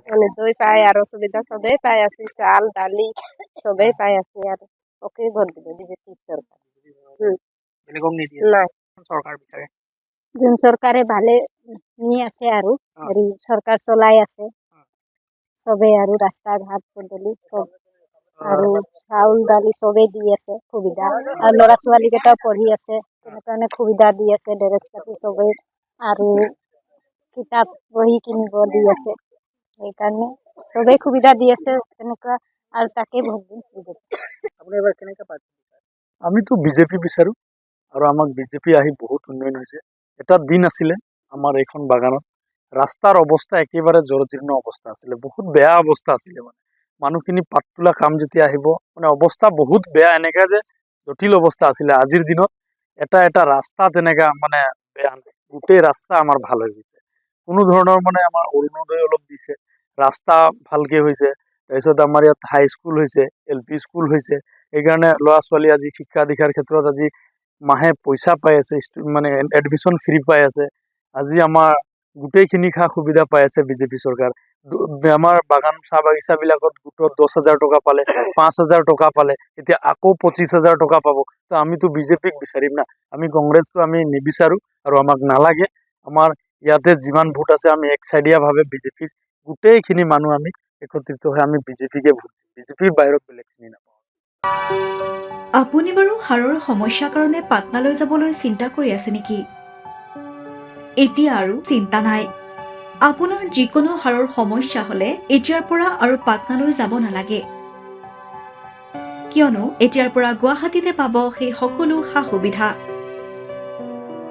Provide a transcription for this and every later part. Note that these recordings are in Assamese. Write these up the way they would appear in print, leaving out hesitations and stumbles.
মানে দই পায় আরো সুবিধা সবই পাই আছি, চাল ডালি সবই পাই আছি আর ওকে ভোট দিব বিজেপি সরকার। বেলেগক নিদিয়ে না চৰকাৰ বিচাৰে যোন সৰকাৰে ভালে নিয়ে আছে আৰু হেৰি সৰকাৰ চলাই আছে সবে আৰু ৰাস্তা ঘাট পদূলি সব আৰু চাউল দালি সবেই দি আছে সুবিধা আৰু ল'ৰা ছোৱালী কেইটাও পঢ়ি আছে তেনেকুৱা অনেক সুবিধা দি আছে ড্ৰেছ পাতি সবেই আৰু কিতাপ বহি কিনিব দি আছে সেইকাৰণে সবেই সুবিধা দি আছে তেনেকুৱা আৰু তাকে ভোট দিম বিজেপি। আপুনি এবাৰ কেনেকৈ পায়? আমিতো বিজেপি বিচাৰো আৰু আমাক বিজেপি আহি বহুত উন্নয়ন হৈছে। এটা দিন আছিলে আমাৰ এইখন বাগানত ৰাস্তাৰ অৱস্থা একেবাৰে জৰাজীৰ্ণ অৱস্থা আছিলে, বহুত বেয়া অৱস্থা আছিলে। মানে মানুহখিনি পাত তোলা কাম যেতিয়া আহিব মানে অৱস্থা বহুত বেয়া, এনেকা যে জটিল অৱস্থা আছিলে। আজিৰ দিনত এটা এটা ৰাস্তা তেনেকা মানে বেয়া নাই, গোটেই ৰাস্তা আমাৰ ভাল হৈ গৈছে। কোনো ধৰণৰ মানে আমাৰ অৰুণোদয় অলপ দিছে, ৰাস্তা ভালকে হৈছে, তাৰপিছত আমাৰ ইয়াত হাই স্কুল হৈছে, LP স্কুল হৈছে। সেইকাৰণে ল'ৰা ছোৱালী আজি শিক্ষা দীক্ষাৰ ক্ষেত্ৰত আজি মাহে পইচা পাই আছে, মানে এডমিশ্যন ফ্ৰী পাই আছে। আজি আমাৰ গোটেইখিনি সা সুবিধা পাই আছে বিজেপি চৰকাৰ। আমাৰ বাগান চাহ বাগিচা বিলাকত গোটত 10,000 টকা পালে, 5,000 টকা পালে, এতিয়া আকৌ 25,000 টকা পাব। তো আমিতো বিজেপিক বিচাৰিম না, আমি কংগ্ৰেছটো আমি নিবিচাৰো আৰু আমাক নালাগে। আমাৰ ইয়াতে যিমান ভোট আছে আমি এক চাইডিয়া ভাৱে বিজেপিক গোটেইখিনি মানুহ আমি একত্ৰিত হৈ আমি বিজেপিকে ভোট দিম, বিজেপিৰ বাহিৰত বেলেগ চিনি নাপাওঁ। আপুনি বাৰু হাড়ৰ সমস্যাৰ কাৰণে পাটনালৈ যাবলৈ চিন্তা কৰি আছে নেকি? এতিয়া আৰু চিন্তা নাই। আপোনাৰ যিকোনো হাড়ৰ সমস্যা হলে এতিয়াৰ পৰা আৰু পাটনালৈ যাব নালাগে, কিয়নো এতিয়াৰ পৰা গুৱাহাটীতে পাব সেই সকলো সা সুবিধা।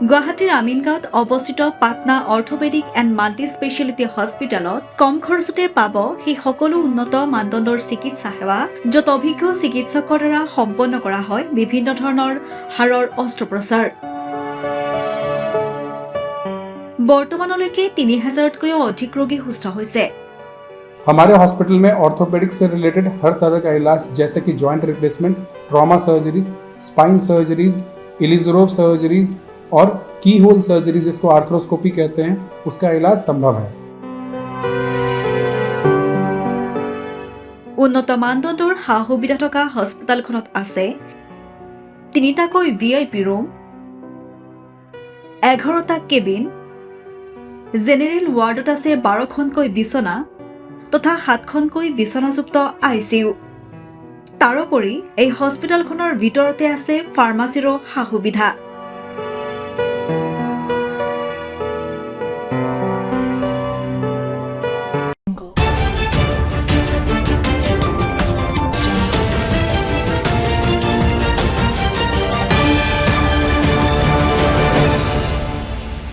গুৱাহাটীৰ আমিনগাঁৱত অৱস্থিত Patna orthopaedic and multi speciality হস্পিটেলত কম খৰচতে পাব সেই সকলো উন্নত মানদণ্ডৰ চিকিৎসা সেৱা, য'ত অভিজ্ঞ চিকিৎসকৰ দ্বাৰা সম্পন্ন কৰা হয় বিভিন্ন ধৰণৰ হাড়ৰ অস্ত্ৰোপচাৰ। বৰ্তমানলৈকে 3,000তকৈও অধিক ৰোগী সুস্থ হৈছে। हमारे हॉस्पिटल में ऑर्थोपेडिक्स से रिलेटेड हर तरह का इलाज जैसे कि joint replacement, trauma surgeries, spine surgeries, Ilizarov surgeries और की होल सर्जरी जिसको आर्थ्रोस्कोपी कहते हैं, उसका इलाज संभव है। উন্নত মানদণ্ডৰ সা সুবিধা থকা হস্পিটেলখনত আছে 3টাকৈ VIP ৰুম, 11টা কেবিন, জেনেৰেল ৱাৰ্ডত আছে 12খনকৈ বিচনা তথা 7খনকৈ বিচনাযুক্ত ICU। তাৰোপৰি এই হস্পিটেলখনৰ ভিতৰতে আছে ফাৰ্মাচীৰো সা সুবিধা।